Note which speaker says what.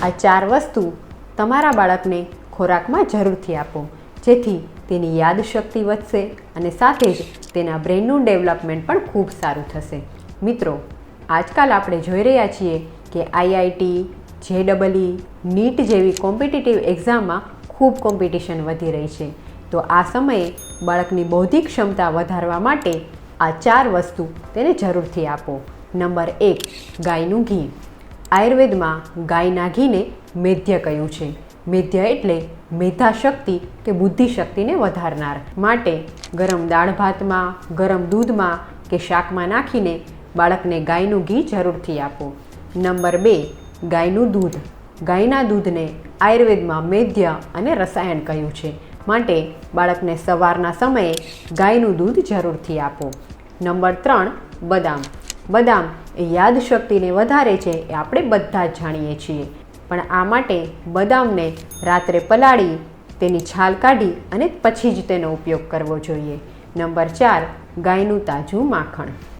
Speaker 1: આ 4 વસ્તુ તમારા બાળકને ખોરાકમાં જરૂરથી આપો, જેથી તેની યાદશક્તિ વધશે અને સાથે જ તેના બ્રેનનું ડેવલપમેન્ટ પણ ખૂબ સારું થશે. મિત્રો, આજકાલ આપણે જોઈ રહ્યા છીએ કે આઈઆઈટી, JEE, નીટ જેવી કોમ્પિટિટિવ એક્ઝામમાં ખૂબ કોમ્પિટિશન વધી રહી છે. તો આ સમયે બાળકની બૌદ્ધિક ક્ષમતા વધારવા માટે આ 4 વસ્તુ તેને જરૂરથી આપો. નંબર 1, ગાયનું ઘી. આયુર્વેદમાં ગાયના ઘીને મેધ્ય કહ્યું છે. મેધ્ય એટલે મેધાશક્તિ કે બુદ્ધિશક્તિને વધારનાર. માટે ગરમ દાળ ભાતમાં, ગરમ દૂધમાં કે શાકમાં નાખીને બાળકને ગાયનું ઘી જરૂરથી આપો. નંબર 2, ગાયનું દૂધ. ગાયના દૂધને આયુર્વેદમાં મેધ્ય અને રસાયણ કહ્યું છે. માટે બાળકને સવારના સમયે ગાયનું દૂધ જરૂરથી આપો. નંબર 3, બદામ. બદામ એ યાદશક્તિને વધારે છે એ આપણે બધા જ જાણીએ છીએ, પણ આ માટે બદામને રાત્રે પલાળી તેની છાલ કાઢી અને પછી જ તેનો ઉપયોગ કરવો જોઈએ. નંબર 4, ગાયનું તાજું માખણ.